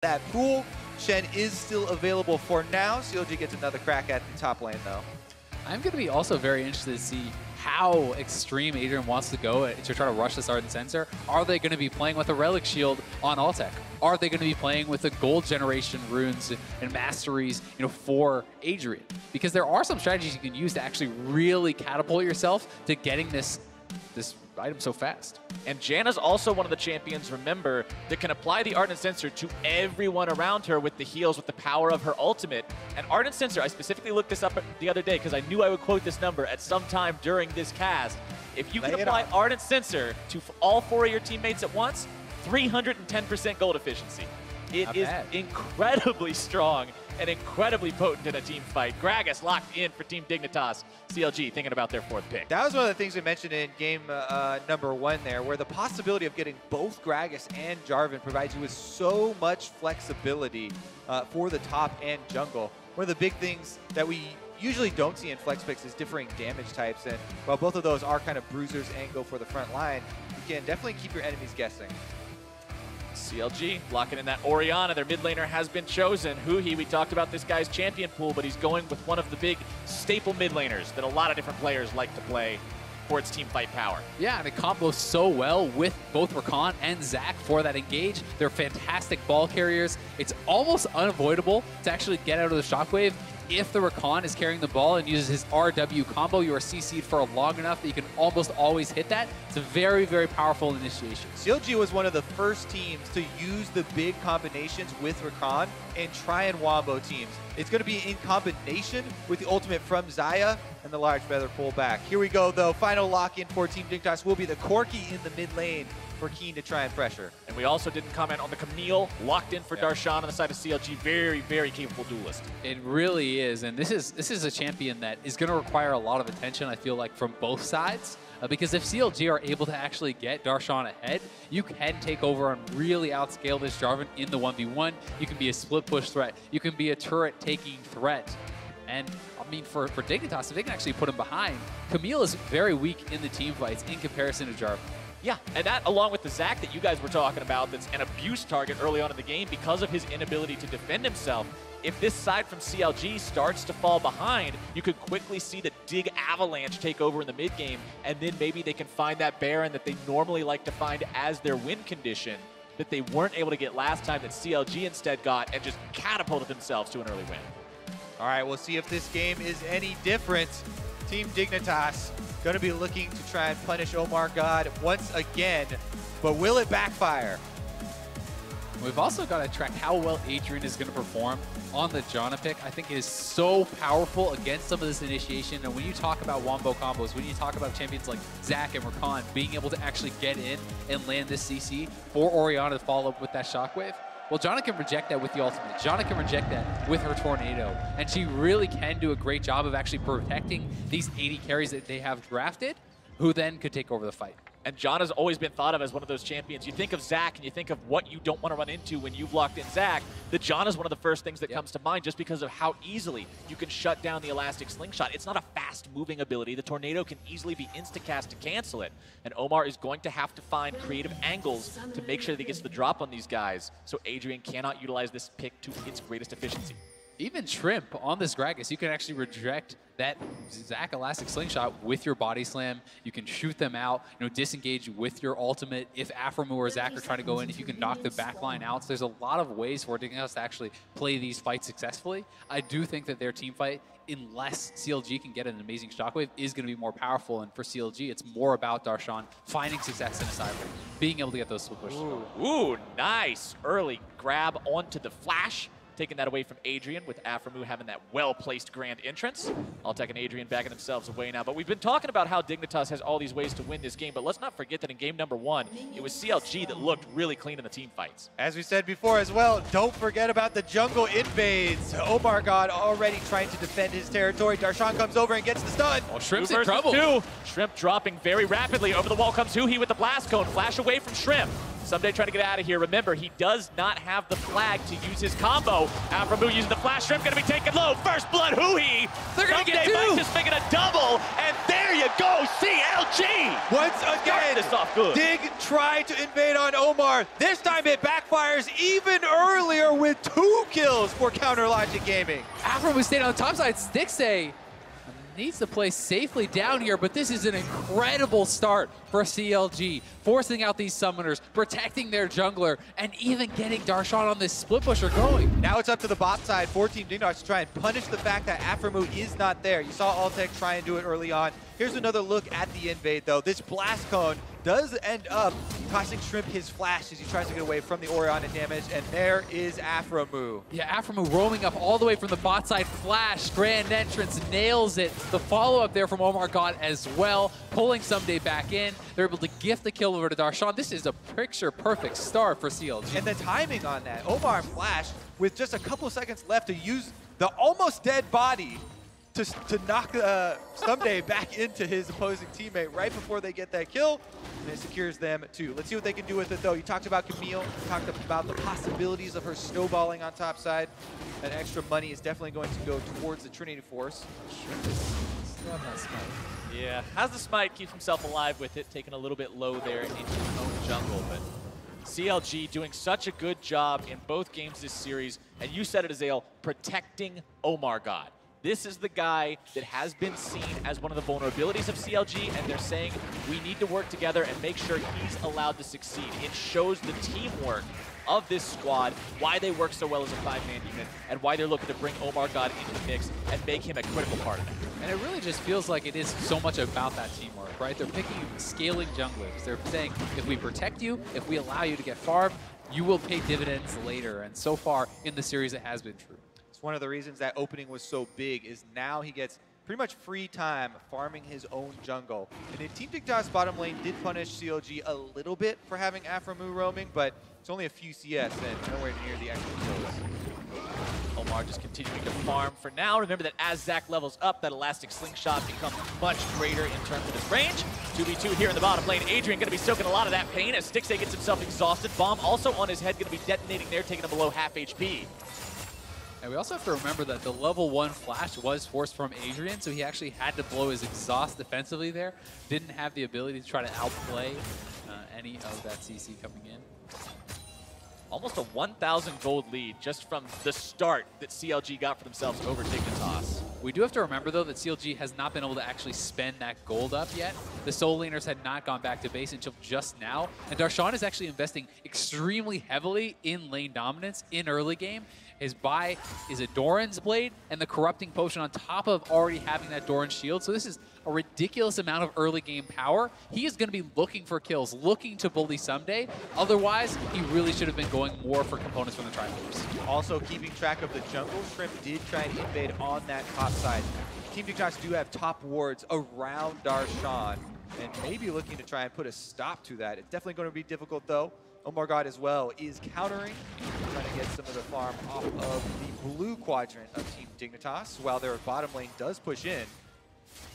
that pool. Shen is still available for now. CLG gets another crack at the top lane, though. I'm going to be also very interested to see how extreme Adrian wants to go to try to rush this Ardent Sensor. Are they going to be playing with a Relic Shield on Altec? Are they going to be playing with the gold generation runes and masteries, for Adrian? Because there are some strategies you can use to actually really catapult yourself to getting this item so fast. And Janna's also one of the champions, remember, that can apply the Ardent Sensor to everyone around her with the heals, with the power of her ultimate. And Ardent Sensor, I specifically looked this up the other day because I knew I would quote this number at some time during this cast. If you can apply Ardent Sensor to all 4 of your teammates at once, 310% gold efficiency. It is incredibly strong and incredibly potent in a team fight. Gragas locked in for Team Dignitas. CLG thinking about their 4th pick. That was one of the things we mentioned in game number 1 there, where the possibility of getting both Gragas and Jarvan provides you with so much flexibility for the top and jungle. One of the big things that we usually don't see in flex picks is differing damage types, and while both of those are kind of bruisers and go for the front line, you can definitely keep your enemies guessing. CLG locking in that Orianna. Their mid laner has been chosen. Huhi, we talked about this guy's champion pool, but he's going with one of the big staple mid laners that a lot of different players like to play for its team fight power. Yeah, and it combos so well with both Rakan and Zach for that engage. They're fantastic ball carriers. It's almost unavoidable to actually get out of the shockwave. If the Rakan is carrying the ball and uses his RW combo, you are CC'd for long enough that you can almost always hit that. It's a very, very powerful initiation. CLG was one of the first teams to use the big combinations with Rakan and try and wombo teams. It's going to be in combination with the ultimate from Xayah and the large feather pullback. Here we go, though. Final lock-in for Team Dignitas will be the Corki in the mid lane for Keane to try and pressure. And we also didn't comment on the Camille, locked in for Darshan on the side of CLG. Very, very capable duelist. It really is, and this is a champion that is going to require a lot of attention, I feel like, from both sides. Because if CLG are able to actually get Darshan ahead, you can take over and really outscale this Jarvan in the 1v1. You can be a split push threat. You can be a turret-taking threat. And, I mean, for Dignitas, if they can actually put him behind, Camille is very weak in the team fights in comparison to Jarvan. Yeah, and that along with the Zach that you guys were talking about that's an abuse target early on in the game because of his inability to defend himself. If this side from CLG starts to fall behind, you could quickly see the Dig Avalanche take over in the mid game, and then maybe they can find that Baron that they normally like to find as their win condition that they weren't able to get last time that CLG instead got, and just catapulted themselves to an early win. All right, we'll see if this game is any different. Team Dignitas going to be looking to try and punish OmarGod once again, but will it backfire? We've also got to track how well Adrian is going to perform on the Janna pick. I think it is so powerful against some of this initiation. And when you talk about wombo combos, when you talk about champions like Zach and Rakan being able to actually get in and land this CC for Orianna to follow up with that shockwave, well, Janna can reject that with the ultimate. Janna can reject that with her tornado. And she really can do a great job of actually protecting these 80 carries that they have drafted, who then could take over the fight. And Janna's always been thought of as one of those champions. You think of Zach and you think of what you don't want to run into when you've locked in Zach. The Janna's one of the first things that comes to mind just because of how easily you can shut down the elastic slingshot. It's not a fast-moving ability. The tornado can easily be insta-cast to cancel it. And Omar is going to have to find creative angles to make sure that he gets the drop on these guys, so Adrian cannot utilize this pick to its greatest efficiency. Even Shrimp on this Gragas, you can actually reject that Zach elastic slingshot with your body slam. You can shoot them out, disengage with your ultimate. If Aphromoo or Zach are trying to go in, if you can knock the backline out. So there's a lot of ways for Dignitas to actually play these fights successfully. I do think that their team fight, unless CLG can get an amazing shockwave, is going to be more powerful. And for CLG, it's more about Darshan finding success in a side lane, being able to get those split pushes. Ooh, nice early grab onto the flash. Taking that away from Adrian, with Aphromoo having that well-placed grand entrance. Altec and Adrian backing themselves away now. But we've been talking about how Dignitas has all these ways to win this game, but let's not forget that in game number 1, it was CLG that looked really clean in the team fights. As we said before as well, don't forget about the jungle invades. OmarGod already trying to defend his territory. Darshan comes over and gets the stun. Oh, Shrimp's in trouble. 2. Shrimp dropping very rapidly. Over the wall comes Huhi with the blast cone. Flash away from Shrimp. Ssumday trying to get out of here. Remember, he does not have the flag to use his combo. Aphromoo using the flash. Shrimp going to be taken low. First blood, Huhi. They're going to get 2. Might just making a double, and there there you go, CLG! Once Start again, this off good. Dig tried to invade on Omar. This time it backfires even earlier with 2 kills for Counter Logic Gaming. Aphromoo stayed on the top side. Stixxay needs to play safely down here, but this is an incredible start for CLG, forcing out these summoners, protecting their jungler, and even getting Darshan on this split pusher going. Now it's up to the bot side for Team Dignitas to try and punish the fact that Aphromoo is not there. You saw Altec try and do it early on. Here's another look at the invade, though. This blast cone does end up costing Shrimp his flash as he tries to get away from the Orianna damage, and there is Aphromoo. Yeah, Aphromoo roaming up all the way from the bot side. Flash, grand entrance, nails it. The follow-up there from OmarGod as well, pulling Ssumday back in. They're able to gift the kill over to Darshan. This is a picture-perfect start for CLG. And the timing on that, Omar flash with just a couple seconds left to use the almost dead body to knock Ssumday back into his opposing teammate right before they get that kill, and it secures them too. Let's see what they can do with it, though. You talked about Camille, you talked about the possibilities of her snowballing on top side. That extra money is definitely going to go towards the Trinity Force. Still have that smite. Yeah, has the smite, keeps himself alive with it, taking a little bit low there into his own jungle, but CLG doing such a good job in both games this series, and you said it, Azael, protecting OmarGod. This is the guy that has been seen as one of the vulnerabilities of CLG, and they're saying we need to work together and make sure he's allowed to succeed. It shows the teamwork of this squad, why they work so well as a 5-man unit, and why they're looking to bring OmarGod into the mix and make him a critical part of that. And it really just feels like it is so much about that teamwork, right? They're picking scaling junglers. They're saying, if we protect you, if we allow you to get farmed, you will pay dividends later. And so far in the series, it has been true. One of the reasons that opening was so big is now he gets pretty much free time farming his own jungle. And in Team Dignitas bottom lane did punish CLG a little bit for having Aphromoo roaming, but it's only a few CS and nowhere near the actual kills. Omar just continuing to farm for now. Remember that as Zach levels up, that elastic slingshot becomes much greater in terms of his range. 2v2 here in the bottom lane. Adrian going to be soaking a lot of that pain as Stixxay gets himself exhausted. Bomb also on his head, going to be detonating there, taking him below half HP. And we also have to remember that the level 1 flash was forced from Adrian, so he actually had to blow his exhaust defensively there. Didn't have the ability to try to outplay any of that CC coming in. Almost a 1,000 gold lead just from the start that CLG got for themselves over Dignitas. We do have to remember, though, that CLG has not been able to actually spend that gold up yet. The solo laners had not gone back to base until just now. And Darshan is actually investing extremely heavily in lane dominance in early game. His buy is a Doran's Blade and the Corrupting Potion on top of already having that Doran's Shield. So this is a ridiculous amount of early game power. He is going to be looking for kills, looking to bully Ssumday. Otherwise, he really should have been going more for components from the Triforce. Also keeping track of the jungle, Shrimp did try and invade on that top side. Team Dignitas do have top wards around Darshan, and maybe looking to try and put a stop to that. It's definitely going to be difficult, though. OmarGod as well is countering, trying to get some of the farm off of the blue quadrant of Team Dignitas, while their bottom lane does push in.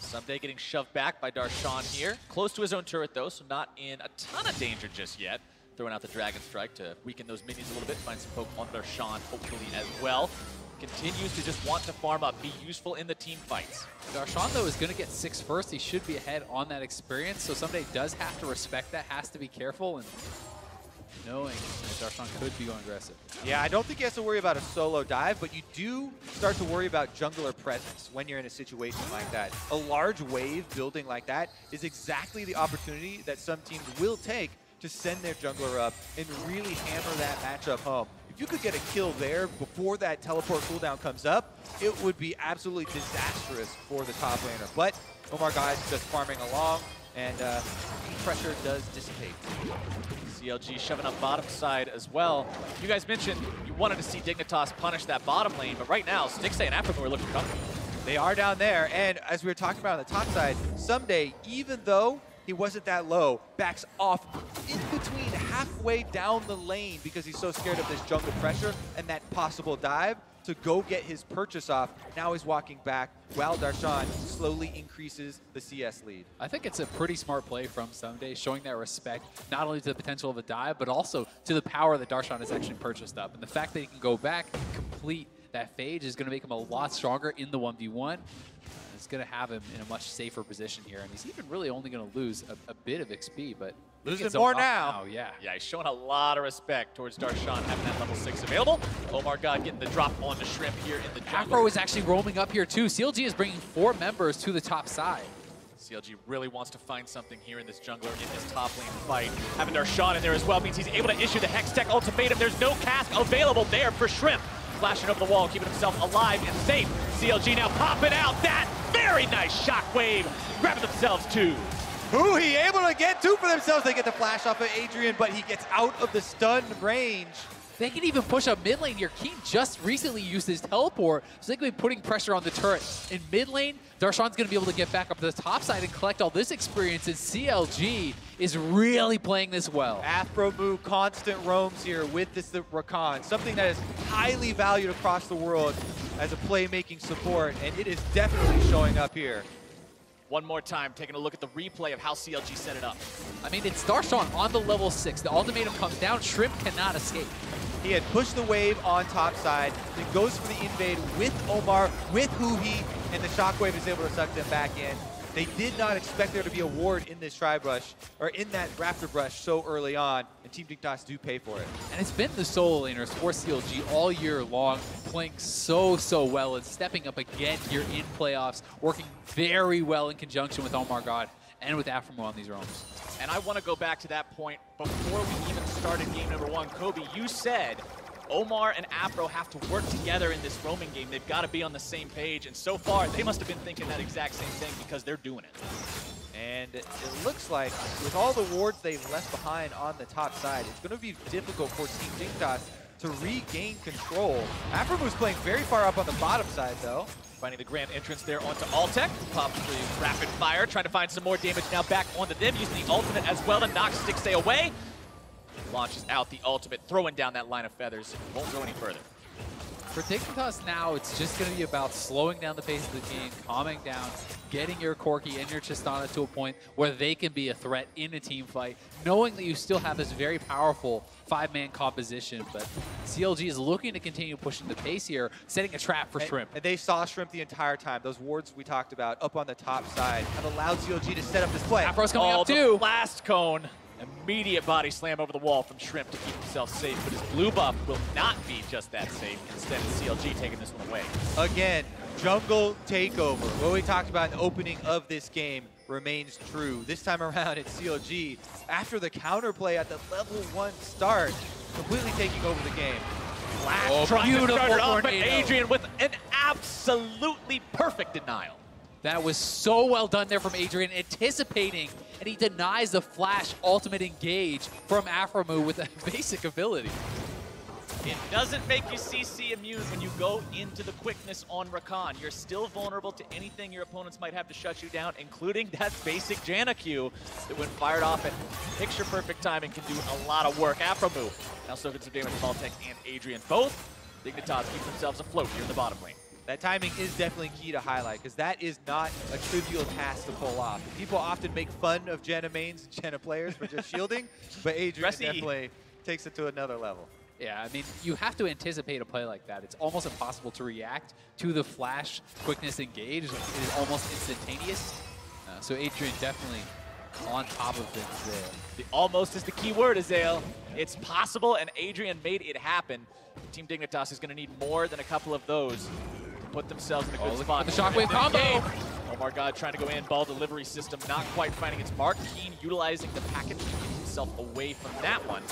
Ssumday getting shoved back by Darshan here. Close to his own turret, though, so not in a ton of danger just yet. Throwing out the Dragon Strike to weaken those minions a little bit, find some poke on Darshan, hopefully, as well. Continues to just want to farm up, be useful in the team fights. Darshan, though, is going to get 6 first. He should be ahead on that experience, so Ssumday does have to respect that, has to be careful, and knowing that Darshan could be going aggressive. Yeah, I don't think he has to worry about a solo dive, but you do start to worry about jungler presence when you're in a situation like that. A large wave building like that is exactly the opportunity that some teams will take to send their jungler up and really hammer that matchup home. If you could get a kill there before that teleport cooldown comes up, it would be absolutely disastrous for the top laner. But OmarGod is just farming along, and pressure does dissipate. CLG shoving up bottom side as well. You guys mentioned you wanted to see Dignitas punish that bottom lane, but right now, Stixxay and Aphromoo are looking comfortable. They are down there, and as we were talking about on the top side, Ssumday, even though he wasn't that low, backs off in between halfway down the lane because he's so scared of this jungle pressure and that possible dive to go get his purchase off. Now he's walking back while Darshan slowly increases the CS lead. I think it's a pretty smart play from Ssumday, showing that respect not only to the potential of a dive, but also to the power that Darshan has actually purchased up. And the fact that he can go back and complete that phase is going to make him a lot stronger in the 1v1. is going to have him in a much safer position here, and he's even really only going to lose a bit of XP, but losing more now. Yeah. Yeah, he's showing a lot of respect towards Darshan having that level 6 available. OmarGod getting the drop on the Shrimp here in the jungle. Aphro is actually roaming up here too. CLG is bringing 4 members to the top side. CLG really wants to find something here in this jungler in this top lane fight. Having Darshan in there as well means he's able to issue the Hextech ultimatum. There's no cast available there for Shrimp. Flashing over the wall, keeping himself alive and safe. CLG now popping out that very nice shockwave, grabbing themselves 2. Huhi able to get 2 for themselves. They get the flash off of Adrian, but he gets out of the stun range. They can even push up mid lane here. Keane just recently used his teleport, so they could be putting pressure on the turret. In mid lane, Darshan's going to be able to get back up to the top side and collect all this experience, and CLG is really playing this well. Aphromoo constant roams here with the Rakan, something that is highly valued across the world as a playmaking support, and it is definitely showing up here. One more time, taking a look at the replay of how CLG set it up. I mean, it's Darshan on the level 6. The ultimatum comes down. Shrimp cannot escape. He had pushed the wave on top side, then goes for the invade with Omar, with Huhi, and the shockwave is able to suck them back in. They did not expect there to be a ward in this Tri-Brush, or in that Raptor Brush so early on, and Team Dignitas do pay for it. And it's been the solo laners for CLG all year long, playing so well and stepping up again here in playoffs, working very well in conjunction with OmarGod and with Aphromoo on these roams. And I want to go back to that point before we even started game number 1. Kobe, you said Omar and Aphro have to work together in this roaming game. They've got to be on the same page, and so far they must have been thinking that exact same thing because they're doing it. And it looks like with all the wards they've left behind on the top side, it's going to be difficult for Team Dignitas to regain control. Aphromoo playing very far up on the bottom side though. Finding the grand entrance there onto Altec. Pops the rapid fire, trying to find some more damage now back onto them, using the ultimate as well to knock Stixxay away. Launches out the ultimate, throwing down that line of feathers. Won't go any further. For Dignitas now, it's just going to be about slowing down the pace of the game, calming down, getting your Corki and your Tristana to a point where they can be a threat in a team fight, knowing that you still have this very powerful 5-man composition. But CLG is looking to continue pushing the pace here, setting a trap for Shrimp. And they saw Shrimp the entire time. Those wards we talked about up on the top side have allowed CLG to set up this play. Aphro's coming up the too. Blast cone. Immediate body slam over the wall from Shrimp to keep himself safe, but his blue buff will not be just that safe. Instead, it's CLG taking this one away. Again, jungle takeover. What we talked about in the opening of this game remains true. This time around, it's CLG, after the counterplay at the level 1 start, completely taking over the game. Flash trying to start it off, but Adrian with an absolutely perfect denial. That was so well done there from Adrian, anticipating, and he denies the flash ultimate engage from Aphromoo with a basic ability. It doesn't make you CC immune when you go into the quickness on Rakan. You're still vulnerable to anything your opponents might have to shut you down, including that basic Janna Q that when fired off at picture-perfect timing can do a lot of work. Aphromoo now soaking some damage from Altec and Adrian. Both Dignitas keep themselves afloat here in the bottom lane. That timing is definitely key to highlight, because that is not a trivial task to pull off. People often make fun of Janna mains and Janna players for just shielding, but Adrian definitely takes it to another level. Yeah, I mean, you have to anticipate a play like that. It's almost impossible to react to the flash quickness engage. It is almost instantaneous. So Adrian definitely on top of things there. The almost is the key word, Azael. It's possible, and Adrian made it happen. Team Dignitas is going to need more than a couple of those to put themselves in a good spot. The shockwave combo! OmarGod trying to go in, ball delivery system not quite finding its mark. Keane utilizing the package to keep himself away from that one.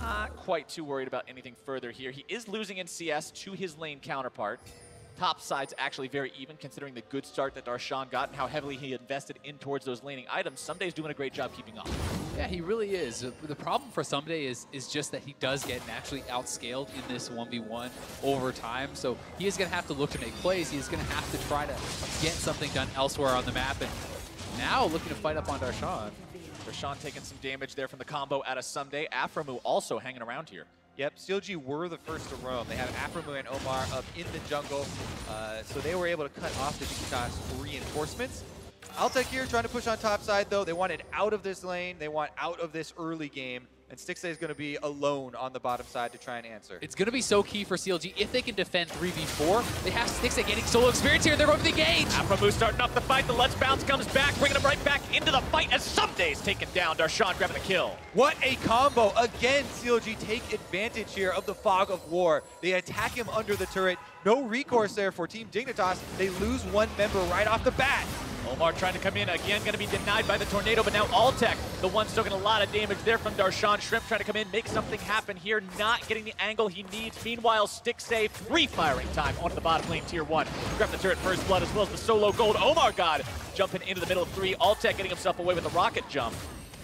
Not quite too worried about anything further here. He is losing in CS to his lane counterpart. Top side's actually very even, considering the good start that Darshan got and how heavily he invested in towards those laning items. Ssumday's doing a great job keeping up. Yeah, he really is. The problem for Ssumday is just that he does get naturally outscaled in this 1v1 over time. So he is going to have to look to make plays. He is going to have to try to get something done elsewhere on the map. And now looking to fight up on Darshan. Darshan taking some damage there from the combo out of Ssumday. Aphromoo also hanging around here. Yep, CLG were the first to roam. They have Aphromoo and Omar up in the jungle, so they were able to cut off the Dignitas reinforcements. Altec here trying to push on top side, though. They wanted out of this lane. They want out of this early game, and Stixxay is going to be alone on the bottom side to try and answer. It's going to be so key for CLG if they can defend 3v4. They have Stixxay getting solo experience here. They're going to engage. Aphromoo starting up the fight. The Let's Bounce comes back, bringing him right back into the fight as Ssumday is taken down. Darshan grabbing the kill. What a combo. Again, CLG take advantage here of the fog of war. They attack him under the turret. No recourse there for Team Dignitas. They lose one member right off the bat. Omar trying to come in, again going to be denied by the tornado, but now Altec, the one still getting a lot of damage there from Darshan. Shrimp trying to come in, make something happen here, not getting the angle he needs. Meanwhile, Stixxay, free firing time onto the bottom lane, tier 1. Grab the turret first blood as well as the solo gold. OmarGod jumping into the middle of 3. Altec getting himself away with a rocket jump.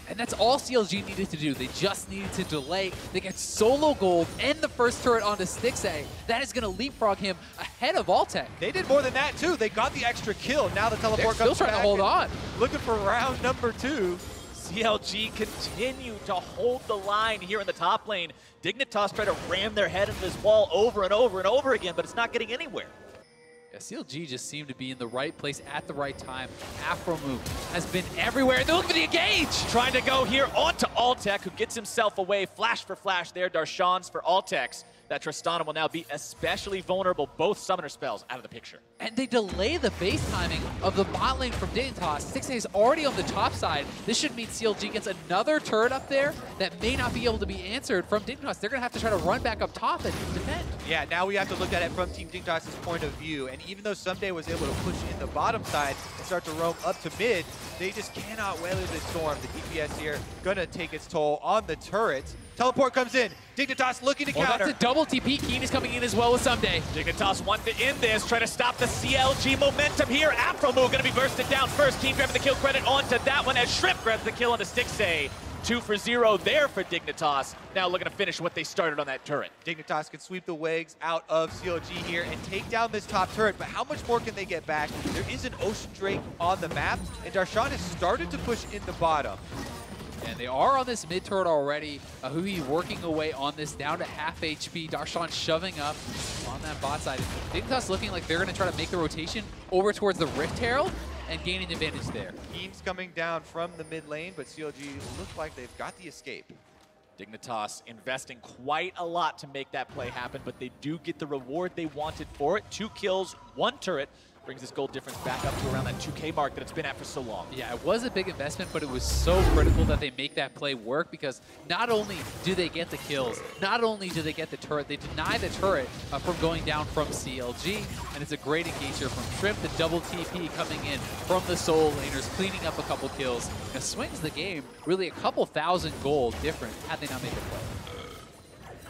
And that's all CLG needed to do. They just needed to delay. They get solo gold and the first turret onto Stixxay. That is going to leapfrog him ahead of Altec. They did more than that, too. They got the extra kill. Now the teleport They're comes still trying back to hold on. Looking for round number 2. CLG continue to hold the line here in the top lane. Dignitas try to ram their head into this wall over and over and over again, but it's not getting anywhere. Yeah, CLG just seemed to be in the right place at the right time. Aphromoo has been everywhere. They're looking for the engage. Trying to go here onto Altec, who gets himself away. Flash for flash there. Darshan's for Altec's. That Tristana will now be especially vulnerable. Both summoner spells out of the picture. And they delay the base timing of the bot lane from Dignitas. Stixxay is already on the top side. This should mean CLG gets another turret up there that may not be able to be answered from Dignitas. They're going to have to try to run back up top and defend. Yeah, now we have to look at it from Team Dignitas' point of view. And even though Ssumday was able to push in the bottom side and start to roam up to mid, they just cannot weather the storm. The DPS here going to take its toll on the turrets. Teleport comes in. Dignitas looking to counter. That's a double TP. Keane is coming in as well with Ssumday. Dignitas wanted to end this, try to stop the CLG momentum here. Aphromoo going to be bursted down first. Keane grabbing the kill credit onto that one as Shrimp grabs the kill onto Stixxay. 2 for 0 there for Dignitas. Now looking to finish what they started on that turret. Dignitas can sweep the waves out of CLG here and take down this top turret, but how much more can they get back? There is an Ocean Drake on the map, and Darshan has started to push in the bottom. And they are on this mid turret already. Huhi working away on this down to half HP. Darshan shoving up on that bot side. Dignitas looking like they're going to try to make the rotation over towards the Rift Herald and gain an advantage there. Keane's coming down from the mid lane, but CLG look like they've got the escape. Dignitas investing quite a lot to make that play happen, but they do get the reward they wanted for it. 2 kills, 1 turret. Brings this gold difference back up to around that 2K mark that it's been at for so long. Yeah, it was a big investment, but it was so critical that they make that play work because not only do they get the kills, not only do they get the turret, they deny the turret from going down from CLG, and it's a great engagement from Shrimp. The double TP coming in from the solo laners, cleaning up a couple kills. It swings the game really a couple thousand gold different had they not made the play.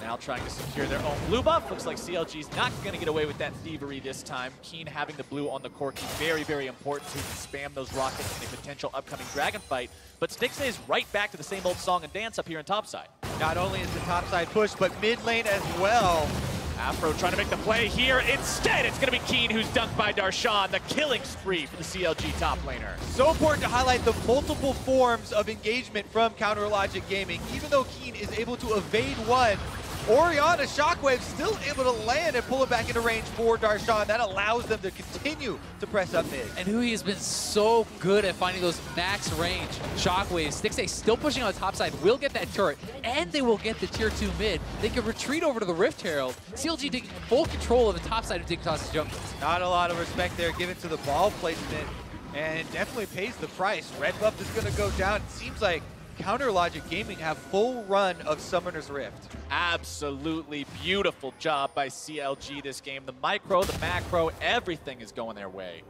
Now trying to secure their own blue buff. Looks like CLG's not going to get away with that thievery this time. Keane having the blue on the Corki, very, very important to spam those rockets in a potential upcoming dragon fight. But Stixxay is right back to the same old song and dance up here in topside. Not only is the topside push, but mid lane as well. Aphro trying to make the play here. Instead, it's going to be Keane who's dunked by Darshan. The killing spree for the CLG top laner. So important to highlight the multiple forms of engagement from Counter Logic Gaming. Even though Keane is able to evade one, Orianna Shockwave still able to land and pull it back into range for Darshan. That allows them to continue to press up mid. And Huhi has been so good at finding those max range Shockwaves. Stixxay still pushing on the top side, will get that turret, and they will get the tier 2 mid. They can retreat over to the Rift Herald. CLG taking full control of the top side of Dignitas' jungle. Not a lot of respect there given to the ball placement, and definitely pays the price. Red buff is going to go down. It seems like Counter Logic Gaming have full run of Summoner's Rift. Absolutely beautiful job by CLG this game. The micro, the macro, everything is going their way.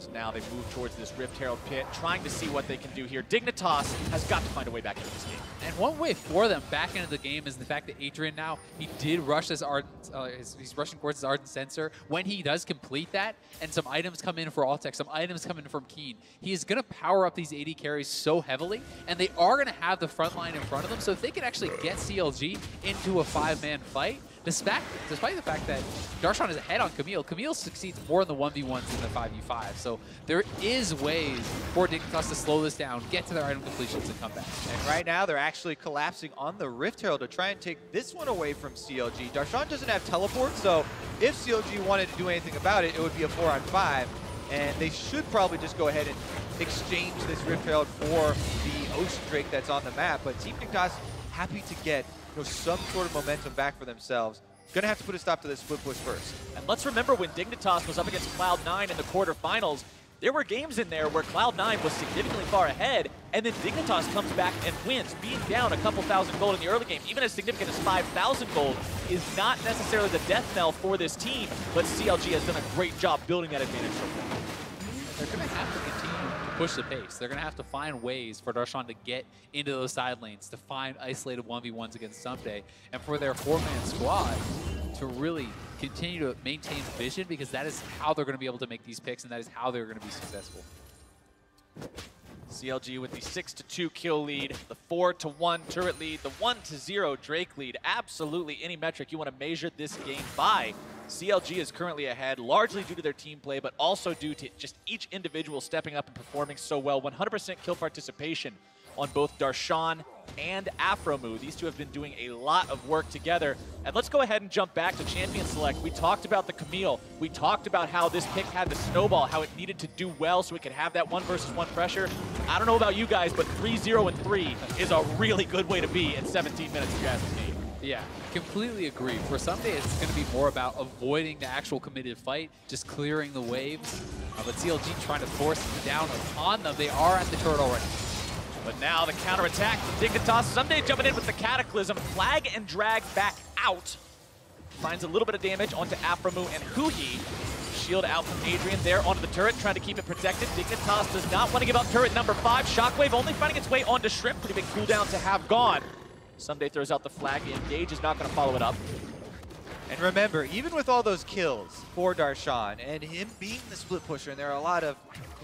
So now they move towards this Rift Herald pit, trying to see what they can do here. Dignitas has got to find a way back into this game. And one way for them back into the game is the fact that Adrian now, he did rush his Ardent, he's rushing towards his Ardent Sensor. When he does complete that, and some items come in for Altec, some items come in from Keane, he is going to power up these AD carries so heavily, and they are going to have the front line in front of them, so if they can actually get CLG into a 5-man fight, despite the fact that Darshan is ahead on Camille, Camille succeeds more in the 1v1s than the 5v5. So there is ways for Dignitas to slow this down, get to their item completions, and come back. And right now they're actually collapsing on the Rift Herald to try and take this one away from CLG. Darshan doesn't have teleport, so if CLG wanted to do anything about it, it would be a 4-on-5. And they should probably just go ahead and exchange this Rift Herald for the Ocean Drake that's on the map. But Team Dignitas happy to get some sort of momentum back for themselves. Gonna have to put a stop to this split push first. And let's remember when Dignitas was up against Cloud9 in the quarterfinals, there were games in there where Cloud9 was significantly far ahead, and then Dignitas comes back and wins. Being down a couple thousand gold in the early game, even as significant as 5,000 gold, is not necessarily the death knell for this team, but CLG has done a great job building that advantage from them. They're going to have to continue to push the pace. They're going to have to find ways for Darshan to get into those side lanes, to find isolated 1v1s against Ssumday, and for their 4-man squad to really continue to maintain vision, because that is how they're going to be able to make these picks, and that is how they're going to be successful. CLG with the 6-2 kill lead, the 4-1 turret lead, the 1-0 Drake lead. Absolutely any metric you want to measure this game by, CLG is currently ahead, largely due to their team play, but also due to just each individual stepping up and performing so well. 100% kill participation on both Darshan and Aphromoo. These two have been doing a lot of work together. And let's go ahead and jump back to Champion Select. We talked about the Camille. We talked about how this pick had to snowball, how it needed to do well so it could have that 1-versus-1 pressure. I don't know about you guys, but 3-0-3 is a really good way to be in 17 minutes, if you ask me. Yeah, completely agree. For Ssumday, it's going to be more about avoiding the actual committed fight, just clearing the waves. But CLG trying to force it down upon them. They are at the turret already. But now the counterattack from Dignitas. Ssumday jumping in with the Cataclysm. Flag and drag back out. Finds a little bit of damage onto Aphromoo and Huhi. Shield out from Adrian there onto the turret, trying to keep it protected. Dignitas does not want to give up turret number 5. Shockwave only finding its way onto Shrimp. Pretty big cooldown to have gone. Ssumday throws out the flag. The engage is not going to follow it up. And remember, even with all those kills for Darshan and him being the split pusher, and there are a lot of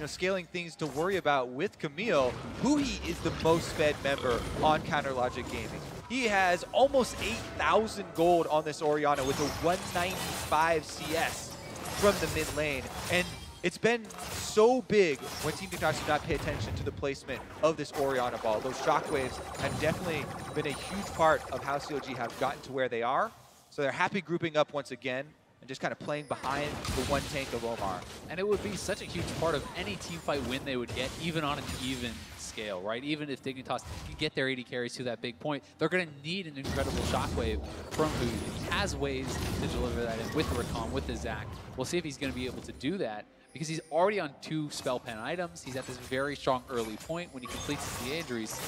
scaling things to worry about with Camille, Huhi is the most fed member on CounterLogic Gaming. He has almost 8,000 gold on this Orianna with a 195 CS from the mid lane. And it's been so big when Team Dignitas did not pay attention to the placement of this Orianna ball. Those shockwaves have definitely been a huge part of how CLG have gotten to where they are. So they're happy grouping up once again and just kind of playing behind the one tank of Omar. And it would be such a huge part of any team fight win they would get, even on an even scale, right? Even if Dignitas can get their AD carries to that big point, they're going to need an incredible shockwave from Huhi. He has ways to deliver that in with the Rakan, with the Zac. We'll see if he's going to be able to do that, because he's already on 2 spell pen items. He's at this very strong early point. When he completes the injuries,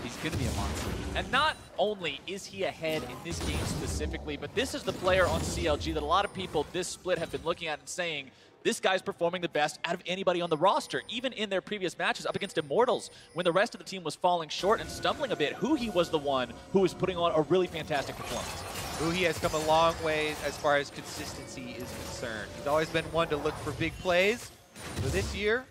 he's going to be a monster. And not only is he ahead in this game specifically, but this is the player on CLG that a lot of people this split have been looking at and saying, this guy's performing the best out of anybody on the roster. Even in their previous matches up against Immortals, when the rest of the team was falling short and stumbling a bit, Huhi was the one who was putting on a really fantastic performance. Huhi has come a long way as far as consistency is concerned. He's always been one to look for big plays. So this year,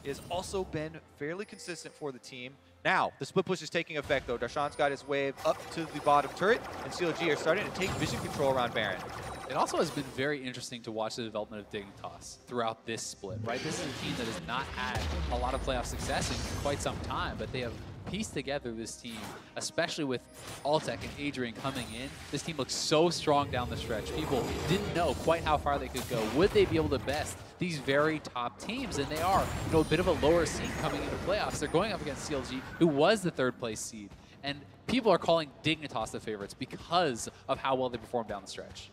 he has also been fairly consistent for the team. Now, the split push is taking effect, though. Darshan's got his wave up to the bottom turret, and CLG are starting to take vision control around Baron. It also has been very interesting to watch the development of Dignitas throughout this split, right? This is a team that has not had a lot of playoff success in quite some time, but they have pieced together this team, especially with Altec and Adrian coming in. This team looks so strong down the stretch. People didn't know quite how far they could go. Would they be able to best these very top teams? And they are, a bit of a lower seed coming into playoffs. They're going up against CLG, who was the 3rd place seed. And people are calling Dignitas the favorites because of how well they performed down the stretch.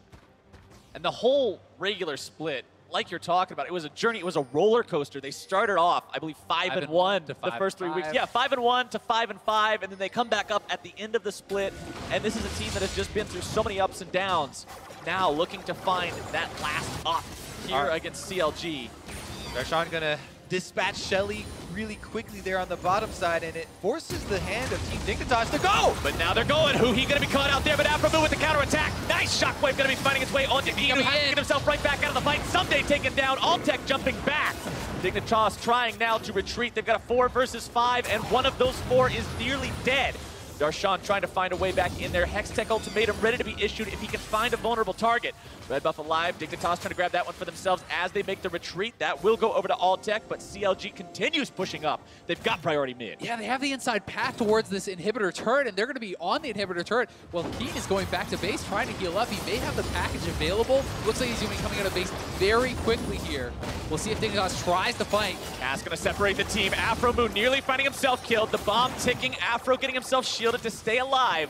And the whole regular split, like you're talking about, it was a journey. It was a roller coaster. They started off, I believe, 5-1 the first 3 weeks. Yeah, 5-1 to 5-5, and then they come back up at the end of the split. And this is a team that has just been through so many ups and downs. Now looking to find that last up here against CLG. Darshan gonna dispatch Shelly really quickly there on the bottom side, and it forces the hand of Team Dignitas to go! But now they're going. Huhi gonna be caught out there, but Aphromoo with the counterattack. Nice shockwave gonna be finding its way onto Keane, who has to get himself right back out of the fight. Ssumday taken down. Altec jumping back. Dignitas trying now to retreat. They've got a 4-versus-5, and one of those 4 is nearly dead. Darshan trying to find a way back in there. Hextech ultimatum ready to be issued if he can find a vulnerable target. Red buff alive. Dignitas trying to grab that one for themselves as they make the retreat. That will go over to Altec, but CLG continues pushing up. They've got priority mid. Yeah, they have the inside path towards this inhibitor turret, and they're going to be on the inhibitor turret. Well, Keane is going back to base, trying to heal up. He may have the package available. Looks like he's going to be coming out of base very quickly here. We'll see if Dignitas tries to fight. Cass going to separate the team. Aphromoo nearly finding himself killed. The bomb ticking. Aphro getting himself shielded to stay alive.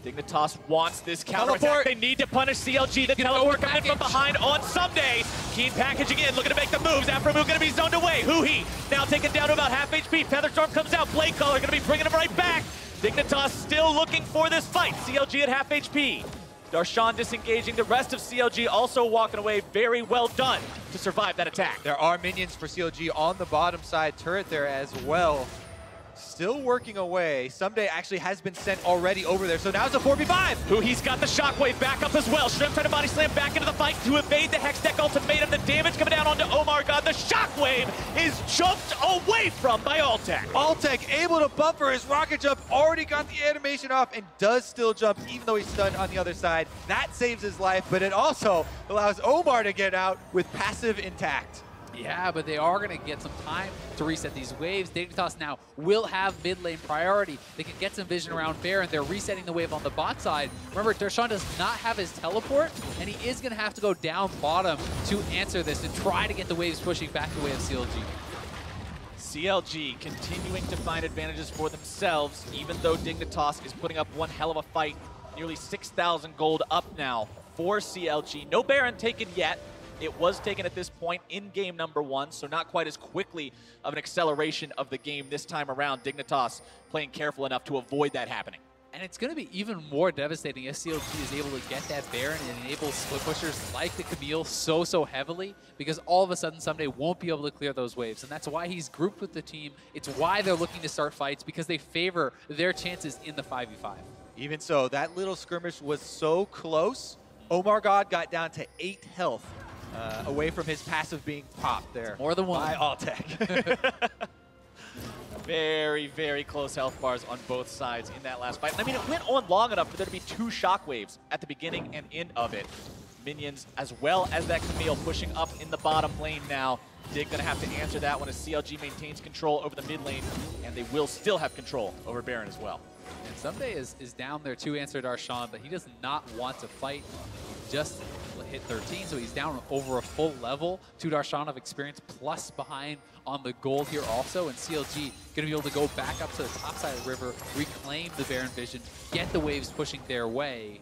Dignitas wants this Teleport. counter. They need to punish CLG. The teleport coming from behind on Ssumday. Keane packaging in, looking to make the moves. Aphromoo going to be zoned away. Huhi now taken down to about half HP. Featherstorm comes out. Blade Caller going to be bringing him right back. Dignitas still looking for this fight. CLG at half HP. Darshan disengaging. The rest of CLG also walking away. Very well done to survive that attack. There are minions for CLG on the bottom side turret there as well. Still working away. Ssumday actually has been sent already over there, so now it's a 4v5. Huhi's got the shockwave back up as well. Shrimp trying to body slam back into the fight to evade the Hextech ultimatum. The damage coming down onto OmarGod. The shockwave is jumped away from by Altec. Altec able to buffer his rocket jump, already got the animation off and does still jump even though he's stunned on the other side. That saves his life, but it also allows Omar to get out with passive intact. Yeah, but they are going to get some time to reset these waves. Dignitas now will have mid lane priority. They can get some vision around Baron. They're resetting the wave on the bot side. Remember, Darshan does not have his teleport, and he is going to have to go down bottom to answer this and try to get the waves pushing back the way of CLG. CLG continuing to find advantages for themselves, even though Dignitas is putting up one hell of a fight. Nearly 6,000 gold up now for CLG. No Baron taken yet. It was taken at this point in game number 1, so not quite as quickly of an acceleration of the game this time around. Dignitas playing careful enough to avoid that happening. And it's going to be even more devastating if CLG is able to get that Baron and enable split pushers like the Camille so heavily, because all of a sudden Ssumday won't be able to clear those waves. And that's why he's grouped with the team. It's why they're looking to start fights, because they favor their chances in the 5v5. Even so, that little skirmish was so close. OmarGod got down to 8 health. Away from his passive being popped there. More than one. By Altec. Very, very close health bars on both sides in that last fight. And I mean, it went on long enough for there to be 2 shockwaves at the beginning and end of it. Minions, as well as that Camille, pushing up in the bottom lane now. Dig gonna have to answer that one as CLG maintains control over the mid lane, and they will still have control over Baron as well. And Ssumday is down there to answer Darshan, but he does not want to fight. He just hit 13, so he's down over a full level to Darshan of experience, plus behind on the gold here also. And CLG going to be able to go back up to the top side of the river, reclaim the Baron vision, get the waves pushing their way.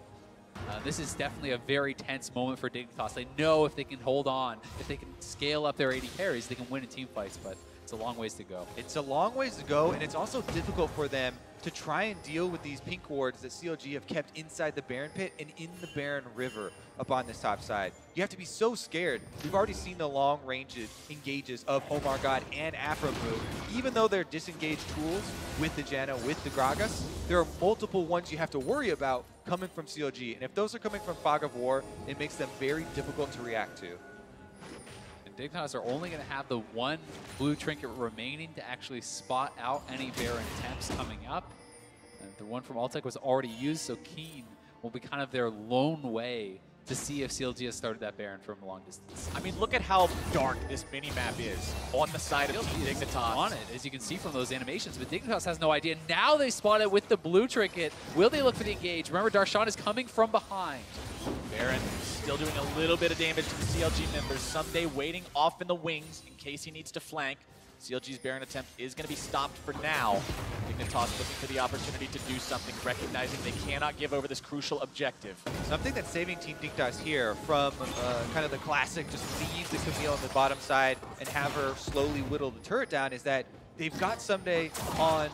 This is definitely a very tense moment for Dignitas. They know if they can hold on, if they can scale up their AD carries, they can win in team fights, but it's a long ways to go. It's a long ways to go, and it's also difficult for them to try and deal with these pink wards that CLG have kept inside the Baron pit and in the Baron river up on this top side. You have to be so scared. We've already seen the long range engages of OmarGod and Aphromoo. Even though they're disengaged tools with the Janna, with the Gragas, there are multiple ones you have to worry about coming from CLG. And if those are coming from Fog of War, it makes them very difficult to react to. Dignitas are only going to have the 1 blue trinket remaining to actually spot out any Baron attempts coming up. And the one from Altec was already used, so Keane will be kind of their lone way to see if CLG has started that Baron from a long distance. I mean, look at how dark this mini-map is on the side of Dignitas. On it, as you can see from those animations, but Dignitas has no idea. Now they spot it with the blue trinket. Will they look for the engage? Remember, Darshan is coming from behind. Baron still doing a little bit of damage to the CLG members. Ssumday waiting off in the wings in case he needs to flank. CLG's Baron attempt is going to be stopped for now. Dignitas looking for the opportunity to do something, recognizing they cannot give over this crucial objective. Something that's saving Team Dignitas here from kind of the classic, just leave the Camille on the bottom side and have her slowly whittle the turret down, is that they've got Ssumday on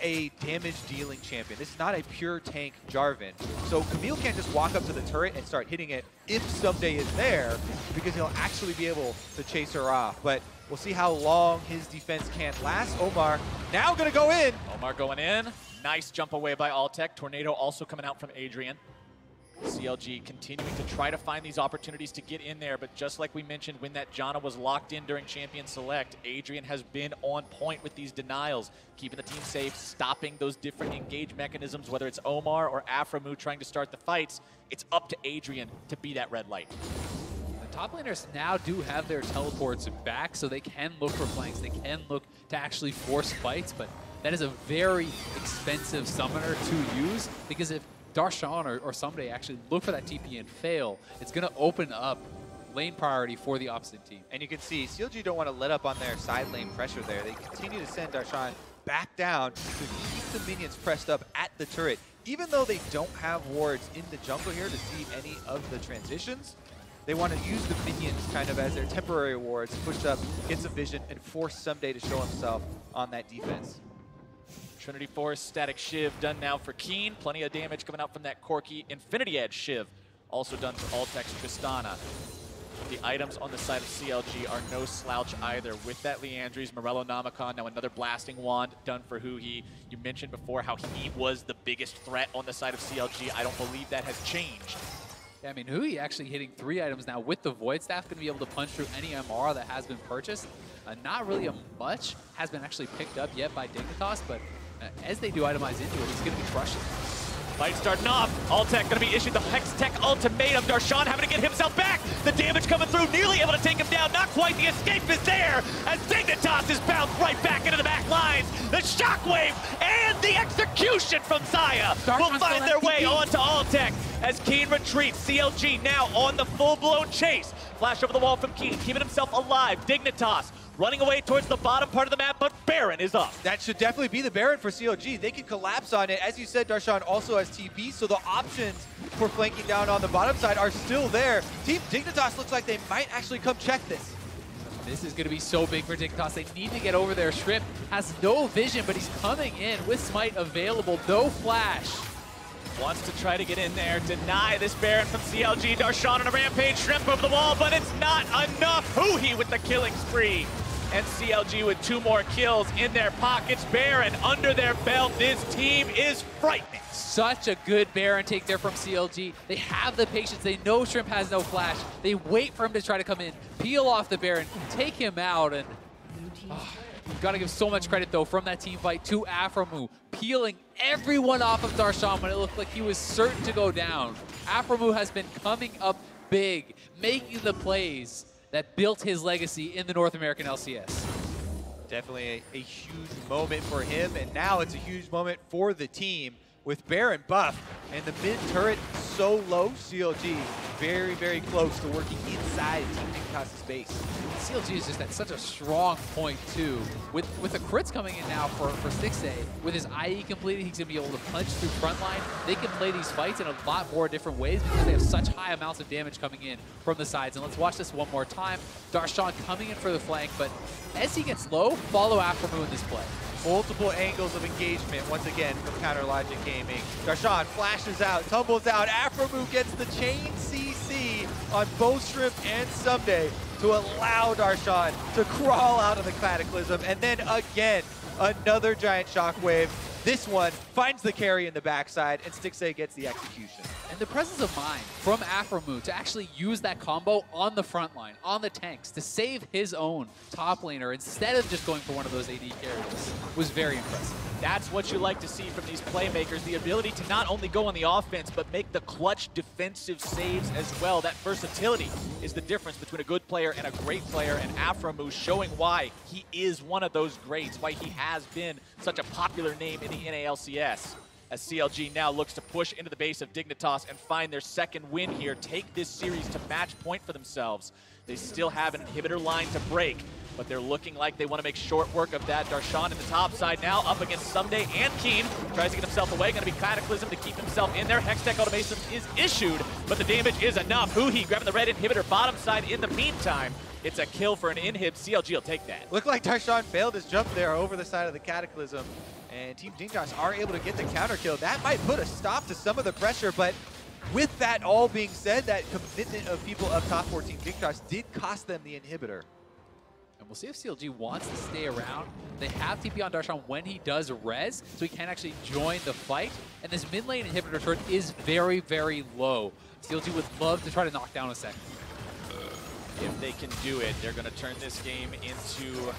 a damage-dealing champion. This is not a pure tank Jarvan. So Camille can't just walk up to the turret and start hitting it if Ssumday is there, because he'll actually be able to chase her off. But we'll see how long his defense can last. Omar now going to go in. Omar going in. Nice jump away by Altec. Tornado also coming out from Adrian. CLG continuing to try to find these opportunities to get in there, but just like we mentioned when that Janna was locked in during Champion Select, Adrian has been on point with these denials, keeping the team safe, stopping those different engage mechanisms, whether it's Omar or Aphromoo trying to start the fights. It's up to Adrian to be that red light. The top laners now do have their teleports back, so they can look for flanks, they can look to actually force fights, but that is a very expensive summoner to use, because if Darshan or Ssumday actually look for that TP and fail, it's going to open up lane priority for the opposite team. And you can see CLG don't want to let up on their side lane pressure there. They continue to send Darshan back down to keep the minions pressed up at the turret. Even though they don't have wards in the jungle here to see any of the transitions, they want to use the minions kind of as their temporary wards, push up, get some vision, and force Ssumday to show himself on that defense. Trinity Force, Static Shiv done now for Keane. Plenty of damage coming out from that Corki. Infinity Edge Shiv also done for Altec's Tristana. The items on the side of CLG are no slouch either. With that Leandry's Morello Nomicon, now another Blasting Wand done for Huhi. You mentioned before how he was the biggest threat on the side of CLG. I don't believe that has changed. Yeah, I mean, Huhi actually hitting 3 items now with the Void Staff, going to be able to punch through any MR that has been purchased. Not really a much has been actually picked up yet by Dignitas, but as they do itemize into it, he's going to be crushing. Fight starting off. Altec going to be issued the Hextech ultimatum. Darshan having to get himself back. The damage coming through, nearly able to take him down. Not quite. The escape is there as Dignitas is bounced right back into the back lines. The shockwave and the execution from Xayah will find their way onto Altec as Keane retreats. CLG now on the full-blown chase. Flash over the wall from Keane, keeping himself alive. Dignitas running away towards the bottom part of the map, but Baron is up. That should definitely be the Baron for CLG. They can collapse on it. As you said, Darshan also has TP, so the options for flanking down on the bottom side are still there. Team Dignitas looks like they might actually come check this. This is going to be so big for Dignitas. They need to get over there. Shrimp has no vision, but he's coming in with Smite available. No flash. Wants to try to get in there, deny this Baron from CLG. Darshan on a rampage, Shrimp over the wall, but it's not enough. Huhi with the killing spree. And CLG with 2 more kills in their pockets. Baron under their belt. This team is frightening. Such a good Baron take there from CLG. They have the patience. They know Shrimp has no flash. They wait for him to try to come in, peel off the Baron, take him out, and you've got to give so much credit, though, from that team fight to Aphromoo, peeling everyone off of Darshan when it looked like he was certain to go down. Aphromoo has been coming up big, making the plays that built his legacy in the North American LCS. Definitely a huge moment for him, and now it's a huge moment for the team with Baron buff and the mid turret so low. CLG very, very close to working inside Team Dignitas' base. CLG is just at such a strong point, too. With the crits coming in now for Stixxay, with his IE completed, he's going to be able to punch through frontline. They can play these fights in a lot more different ways because they have such high amounts of damage coming in from the sides. And let's watch this one more time. Darshan coming in for the flank, but as he gets low, follow Aphromoo in this play. Multiple angles of engagement, once again, from Counter Logic Gaming. Darshan flashes out, tumbles out. Aphromoo gets the chain CC on both Shrimp and Ssumday to allow Darshan to crawl out of the Cataclysm. And then again, another giant shockwave. This one finds the carry in the backside, and Stixxay gets the execution. And the presence of mind from Aphromoo to actually use that combo on the front line, on the tanks, to save his own top laner instead of just going for one of those AD carries was very impressive. That's what you like to see from these playmakers, the ability to not only go on the offense, but make the clutch defensive saves as well. That versatility is the difference between a good player and a great player, and Aphromoo showing why he is one of those greats, why he has been such a popular name in the NA LCS. As CLG now looks to push into the base of Dignitas and find their second win here, take this series to match point for themselves. They still have an inhibitor line to break, but they're looking like they want to make short work of that. Darshan in the top side now up against Ssumday and Keane. Tries to get himself away, going to be Cataclysm to keep himself in there. Hextech automation is issued, but the damage is enough. Huhi grabbing the red inhibitor bottom side in the meantime. It's a kill for an inhib. CLG will take that. Looked like Darshan failed his jump there over the side of the Cataclysm, and Team Dignitas are able to get the counter kill. That might put a stop to some of the pressure, but with that all being said, that commitment of people up top for Team Dignitas did cost them the inhibitor. And we'll see if CLG wants to stay around. They have TP on Darshan when he does res, so he can actually join the fight. And this mid lane inhibitor turret is very, very low. CLG would love to try to knock down a second. If they can do it, they're going to turn this game into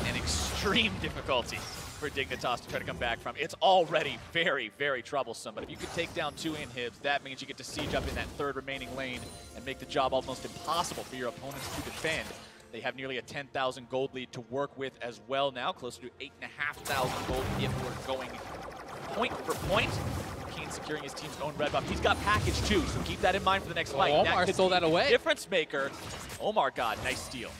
an extreme difficulty for Dignitas to try to come back from. It's already very, very troublesome, but if you could take down 2 inhibs, that means you get to siege up in that third remaining lane and make the job almost impossible for your opponents to defend. They have nearly a 10,000 gold lead to work with as well now, closer to 8,500 gold if we're going point for point. Keane securing his team's own red buff. He's got package too, so keep that in mind for the next fight. Omar stole that away. Difference maker. OmarGod, nice steal.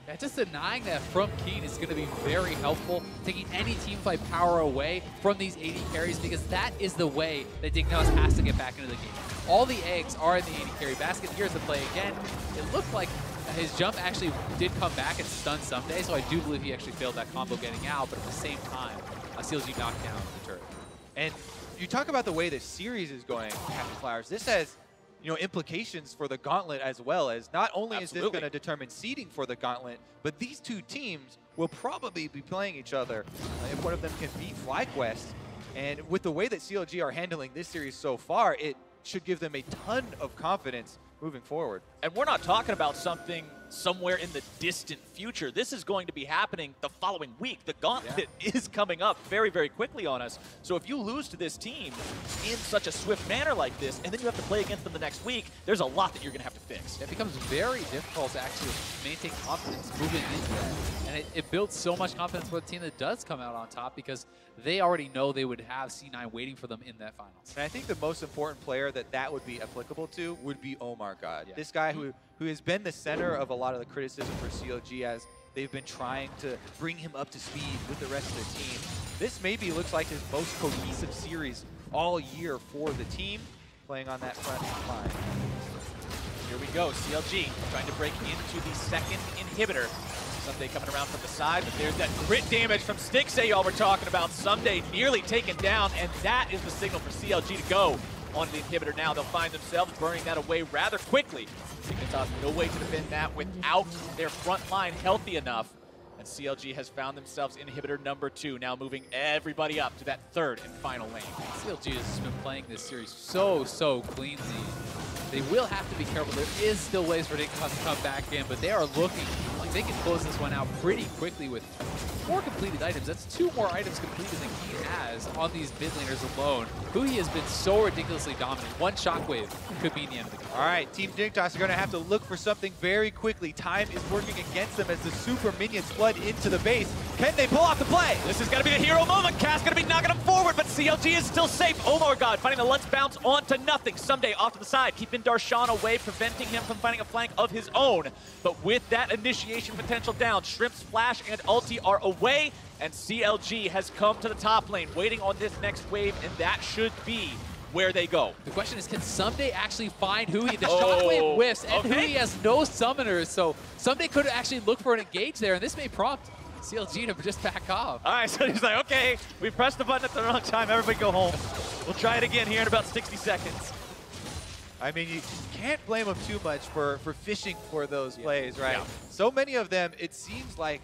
Yeah, just denying that from Keane is going to be very helpful, taking any team fight power away from these AD carries, because that is the way that Dignitas has to get back into the game. All the eggs are in the AD carry basket. Here's the play again. It looked like his jump actually did come back and stun Ssumday, so I do believe he actually failed that combo getting out, but at the same time, CLG knocked down the turret. And you talk about the way the series is going, Captain Flowers. This has, you know, implications for the Gauntlet as well, as not only is this going to determine seeding for the Gauntlet, but these two teams will probably be playing each other if one of them can beat FlyQuest. And with the way that CLG are handling this series so far, it should give them a ton of confidence moving forward. And we're not talking about something somewhere in the distant future. This is going to be happening the following week. The Gauntlet is coming up very, very quickly on us. So if you lose to this team in such a swift manner like this, and then you have to play against them the next week, there's a lot that you're going to have to fix. It becomes very difficult to actually maintain confidence moving into that. And it builds so much confidence for the team that does come out on top, because they already know they would have C9 waiting for them in that finals. And I think the most important player that would be applicable to would be OmarGod. Yeah. This guy who has been the center of a lot of the criticism for CLG as they've been trying to bring him up to speed with the rest of the team. This maybe looks like his most cohesive series all year for the team, playing on that front line. Here we go, CLG trying to break into the second inhibitor. Ssumday coming around from the side, but there's that crit damage from Stixxay y'all were talking about. Ssumday nearly taken down, and that is the signal for CLG to go on the inhibitor now. They'll find themselves burning that away rather quickly. Dignitas no way to defend that without their front line healthy enough. And CLG has found themselves inhibitor number 2, now moving everybody up to that third and final lane. CLG has been playing this series so cleanly. They will have to be careful. There is still ways for Dignitas to come back in, but they are looking like they can close this one out pretty quickly with 4 completed items. That's 2 more items completed than Keane has on these mid laners alone. Huhi has been so ridiculously dominant. One shockwave could be the end of the game. All right, Team Dignitas are going to have to look for something very quickly. Time is working against them as the super minions flood into the base. Can they pull off the play? This is going to be the hero moment. Cass going to be knocking them forward, but CLG is still safe. OmarGod finding the let's bounce onto nothing. Ssumday off to the side, keeping Darshan away, preventing him from finding a flank of his own. But with that initiation potential down, Shrimp's flash and ulti are away, and CLG has come to the top lane, waiting on this next wave, and that should be where they go. The question is, can Ssumday actually find Huhi? The shockwave whiffs, and Huhi has no summoners, so Ssumday could actually look for an engage there, and this may prompt CLG to just back off. All right, so he's like, okay, we pressed the button at the wrong time, everybody go home. We'll try it again here in about 60 seconds. I mean, you can't blame them too much for fishing for those plays, right? Yeah. So many of them, it seems like,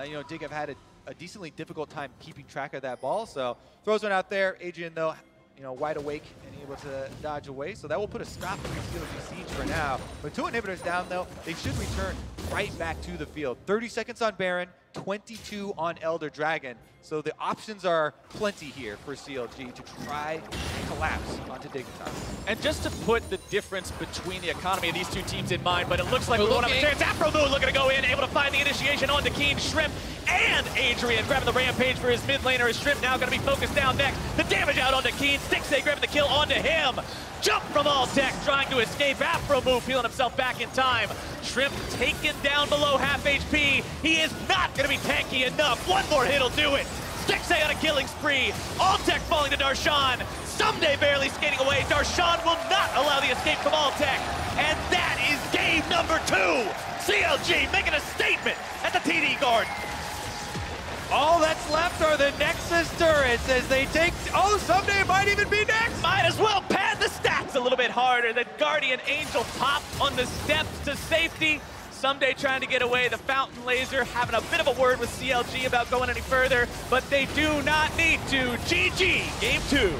you know, Dig have had a decently difficult time keeping track of that ball. So throws one out there. Adrian, though, you know, wide awake and able to dodge away. So that will put a stop to the CLG siege for now. With 2 inhibitors down, though, they should return right back to the field. 30 seconds on Baron, 22 on Elder Dragon. So the options are plenty here for CLG to try and collapse onto Dignitas. And just to put the difference between the economy of these two teams in mind, but it looks like we won't have a chance. Aphromoo looking to go in, able to find the initiation onto Keane, Shrimp, and Adrian grabbing the rampage for his mid laner. Shrimp now going to be focused down next. The damage out onto Keane. Stixxay grabbing the kill onto him. Jump from Altec, trying to escape. Aphromoo peeling himself back in time. Shrimp taken down below half HP. He is not going to be tanky enough. One more hit will do it. Stixxay on a killing spree. Altec falling to Darshan. Ssumday barely skating away. Darshan will not allow the escape from Altec. And that is game number 2. CLG making a statement at the TD Garden. All that's left are the Nexus turrets as they take... Oh, Ssumday might even be next! Might as well pad the stats a little bit harder. The Guardian Angel pop on the steps to safety. Ssumday trying to get away. The Fountain Laser having a bit of a word with CLG about going any further, but they do not need to. GG, game 2.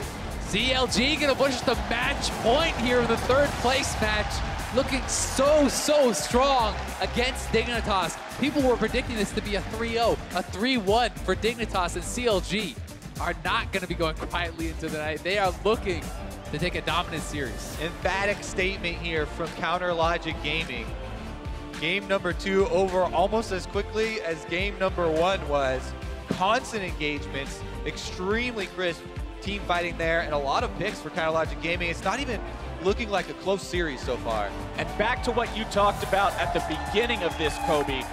CLG gonna push the match point here in the 3rd place match. Looking so strong against Dignitas. People were predicting this to be a 3-0, a 3-1 for Dignitas, and CLG are not going to be going quietly into the night. They are looking to take a dominant series. Emphatic statement here from Counter Logic Gaming. Game number 2 over almost as quickly as game number 1 was. Constant engagements, extremely crisp team fighting there, and a lot of picks for Counter Logic Gaming. It's not even looking like a close series so far. And back to what you talked about at the beginning of this, Kobe.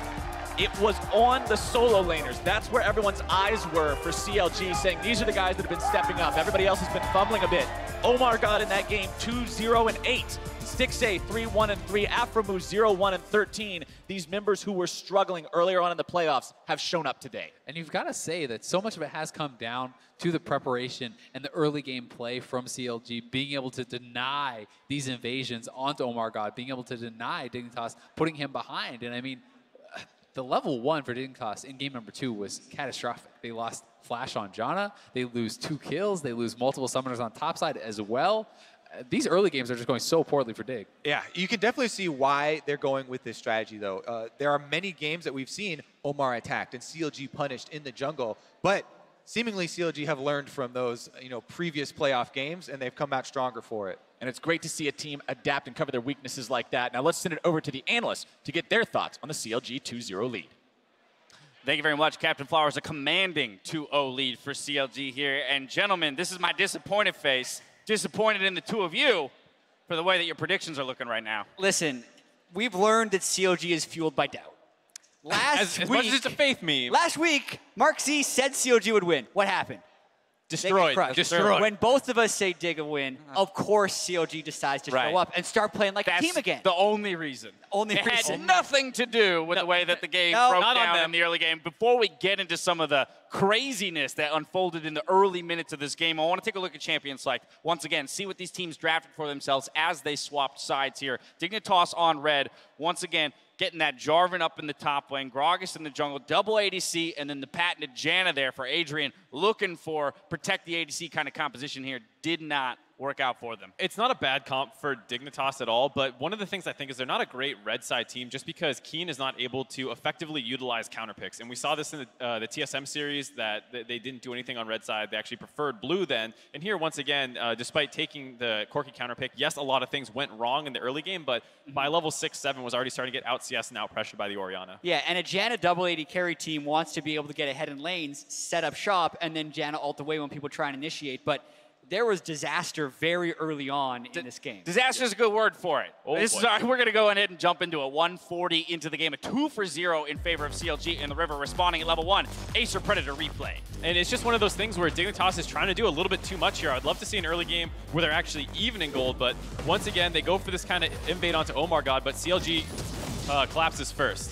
it was on the solo laners. That's where everyone's eyes were for CLG, saying these are the guys that have been stepping up. Everybody else has been fumbling a bit. OmarGod in that game, 2-0-8. Stixxay 3-1-3, Aphromoo 0-1-13. These members who were struggling earlier on in the playoffs have shown up today. And you've got to say that so much of it has come down to the preparation and the early game play from CLG, being able to deny these invasions onto OmarGod, being able to deny Dignitas, putting him behind. And I mean, the level 1 for Dignitas in game number 2 was catastrophic. They lost Flash on Janna, they lose 2 kills, they lose multiple summoners on topside as well. These early games are just going so poorly for Dig. Yeah, you can definitely see why they're going with this strategy, though. There are many games that we've seen Omar attacked and CLG punished in the jungle, but seemingly CLG have learned from those previous playoff games, and they've come out stronger for it. And it's great to see a team adapt and cover their weaknesses like that. Now let's send it over to the analysts to get their thoughts on the CLG 2-0 lead. Thank you very much, Captain Flowers. A commanding 2-0 lead for CLG here. And gentlemen, this is my disappointed face. Disappointed in the two of you for the way that your predictions are looking right now. Listen, we've learned that CLG is fueled by doubt. As much as it's a faith meme. Last week, Mark Z said CLG would win. What happened? Destroyed. When both of us say Dig a win, of course CLG decides to show up and start playing like a team again. The only reason. It had nothing to do with the way that the game broke down in the early game. Before we get into some of the craziness that unfolded in the early minutes of this game, I want to take a look at Champion Select once again, see what these teams drafted for themselves as they swapped sides here. Dignitas on red, once again, getting that Jarvan up in the top lane, Gragas in the jungle, double ADC, and then the patented Janna there for Adrian, looking for protect the ADC kind of composition here. Did not work out for them. It's not a bad comp for Dignitas at all, but one of the things I think is they're not a great red side team just because Keane is not able to effectively utilize counter picks. And we saw this in the TSM series that they didn't do anything on red side. They actually preferred blue then. And here, once again, despite taking the Corki counter pick, yes, a lot of things went wrong in the early game, but by level 6-7 was already starting to get out CS and out pressured by the Orianna. Yeah, and a Janna double AD carry team wants to be able to get ahead in lanes, set up shop, and then Janna ult away when people try and initiate. But there was disaster very early on in this game. Disaster is a good word for it. We're going to go ahead and jump into a 140 into the game. A 2-for-0 in favor of CLG in the river, responding at level 1. Acer Predator replay. And it's just one of those things where Dignitas is trying to do a little bit too much here. I'd love to see an early game where they're actually even in gold, but once again, they go for this kind of invade onto OmarGod, but CLG collapses first.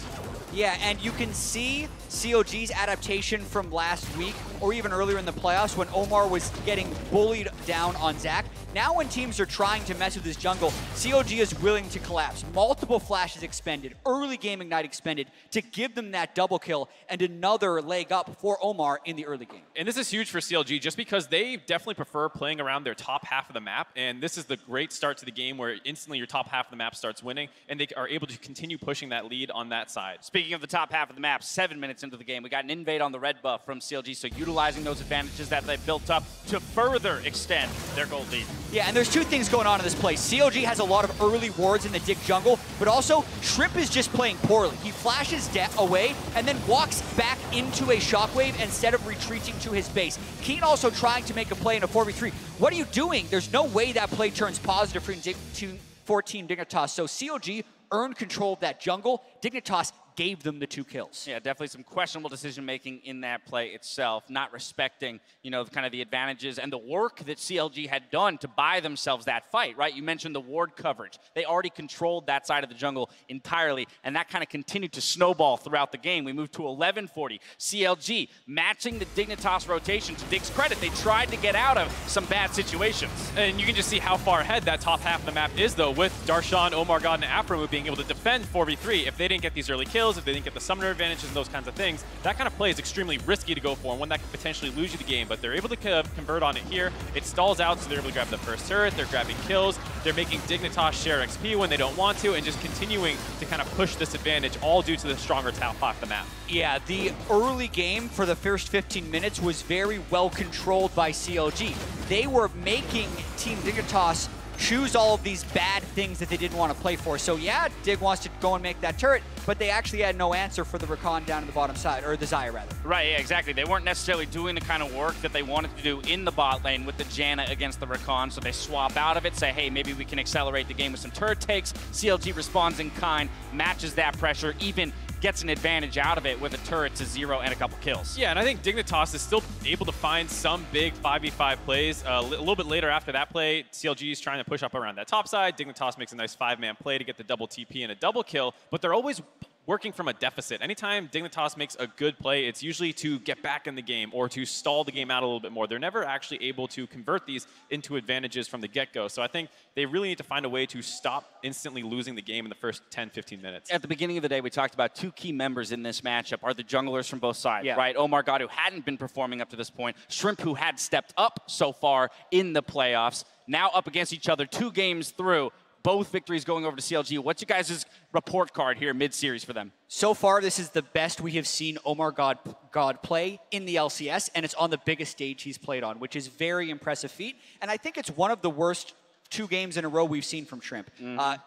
Yeah, and you can see CLG's adaptation from last week, or even earlier in the playoffs when Omar was getting bullied down on Zach. Now when teams are trying to mess with his jungle, CLG is willing to collapse. Multiple flashes expended, early game ignite expended to give them that double kill and another leg up for Omar in the early game. And this is huge for CLG just because they definitely prefer playing around their top half of the map. And this is the great start to the game where instantly your top half of the map starts winning and they are able to continue pushing that lead on that side. Speaking of the top half of the map, 7 minutes into the game, we got an invade on the red buff from CLG, so utilizing those advantages that they've built up to further extend their gold lead. Yeah, and there's two things going on in this play. CLG has a lot of early wards in the Dig jungle, but also Shrimp is just playing poorly. He flashes away and then walks back into a shockwave instead of retreating to his base. Keane also trying to make a play in a 4v3. What are you doing? There's no way that play turns positive for Team Dignitas. So CLG earned control of that jungle. Dignitas gave them the 2 kills. Yeah, definitely some questionable decision-making in that play itself, not respecting, kind of the advantages and the work that CLG had done to buy themselves that fight, right? You mentioned the ward coverage. They already controlled that side of the jungle entirely, and that kind of continued to snowball throughout the game. We moved to 1140. CLG matching the Dignitas rotation. To Dig's credit, they tried to get out of some bad situations. And you can just see how far ahead that top half of the map is, though, with Darshan, OmarGod, and Aphromoo being able to defend 4v3. If they didn't get these early kills, if they didn't get the summoner advantages and those kinds of things, that kind of play is extremely risky to go for and one that could potentially lose you the game, but they're able to convert on it here. It stalls out, so they're able to grab the first turret, they're grabbing kills, they're making Dignitas share XP when they don't want to, and just continuing to kind of push this advantage, all due to the stronger top half of the map. Yeah, the early game for the first 15 minutes was very well controlled by CLG. They were making Team Dignitas choose all of these bad things that they didn't want to play for. So yeah, Dig wants to go and make that turret, but they actually had no answer for the Rakan down in the bottom side, or the Xayah rather. Right, yeah, exactly. They weren't necessarily doing the kind of work that they wanted to do in the bot lane with the Janna against the Rakan, so they swap out of it, say, hey, maybe we can accelerate the game with some turret takes. CLG responds in kind, matches that pressure, even gets an advantage out of it with a turret to 0 and a couple kills. Yeah, and I think Dignitas is still able to find some big 5v5 plays. A little bit later after that play, CLG is trying to push up around that top side. Dignitas makes a nice 5-man play to get the double TP and a double kill, but they're always working from a deficit. Anytime Dignitas makes a good play, it's usually to get back in the game or to stall the game out a little bit more. They're never actually able to convert these into advantages from the get-go. So I think they really need to find a way to stop instantly losing the game in the first 10, 15 minutes. At the beginning of the day, we talked about 2 key members in this matchup are the junglers from both sides, right? OmarGod, who hadn't been performing up to this point. Shrimp, who had stepped up so far in the playoffs. Now up against each other 2 games through. Both victories going over to CLG. What's your guys' report card here mid-series for them? So far, this is the best we have seen OmarGod play in the LCS, and it's on the biggest stage he's played on, which is very impressive feat. And I think it's one of the worst 2 games in a row we've seen from Shrimp.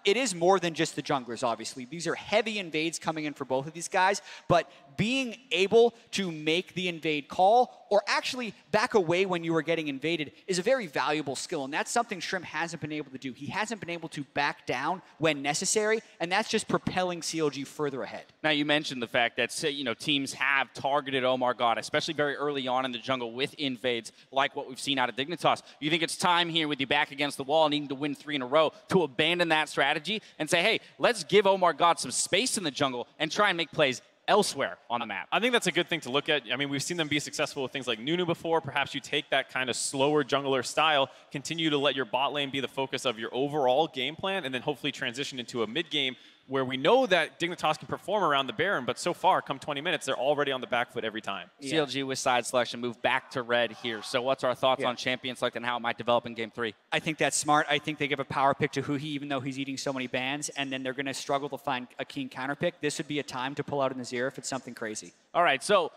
It is more than just the junglers, obviously. These are heavy invades coming in for both of these guys, but being able to make the invade call or actually back away when you are getting invaded is a very valuable skill, and that's something Shrimp hasn't been able to do. He hasn't been able to back down when necessary, and that's just propelling CLG further ahead. Now, you mentioned the fact that teams have targeted OmarGod, especially very early on in the jungle with invades like what we've seen out of Dignitas. You think it's time here with you back against the wall, needing to win 3 in a row, to abandon that strategy and say, hey, let's give OmarGod some space in the jungle and try and make plays elsewhere on the map? I think that's a good thing to look at. I mean, we've seen them be successful with things like Nunu before. Perhaps you take that kind of slower jungler style, continue to let your bot lane be the focus of your overall game plan, and then hopefully transition into a mid game where we know that Dignitas can perform around the Baron, but so far, come 20 minutes, they're already on the back foot every time. CLG with side selection, move back to red here. So what's our thoughts on champion select and how it might develop in game 3? I think that's smart. I think they give a power pick to Huhi, even though he's eating so many bans, and then they're going to struggle to find a Keane counter pick. This would be a time to pull out an Azir if it's something crazy. All right, so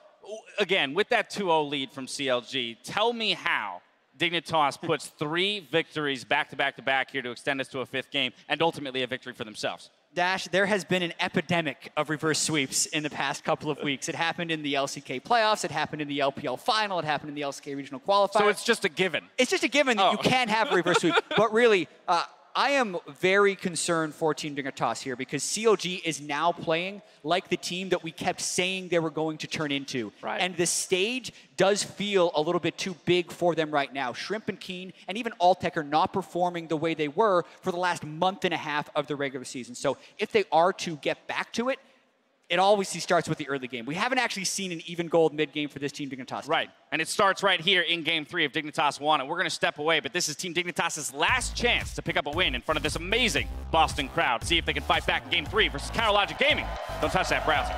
again, with that 2-0 lead from CLG, tell me how Dignitas puts 3 victories back-to-back-to-back here to extend us to a 5th game and ultimately a victory for themselves. Dash, there has been an epidemic of reverse sweeps in the past couple of weeks. It happened in the LCK playoffs, it happened in the LPL final, it happened in the LCK regional qualifier. So it's just a given? It's just a given that you can't have a reverse sweep. But really, I am very concerned for Team Dignitas here because CLG is now playing like the team that we kept saying they were going to turn into. Right. And the stage does feel a little bit too big for them right now. Shrimp and Keane and even Altec are not performing the way they were for the last month and a half of the regular season. So if they are to get back to it, it always starts with the early game. We haven't actually seen an even gold mid-game for this Team Dignitas. Right, and it starts right here in Game 3 of Dignitas 1, and we're going to step away, but this is Team Dignitas' last chance to pick up a win in front of this amazing Boston crowd. See if they can fight back in Game 3 versus Counterlogic Gaming. Don't touch that browser.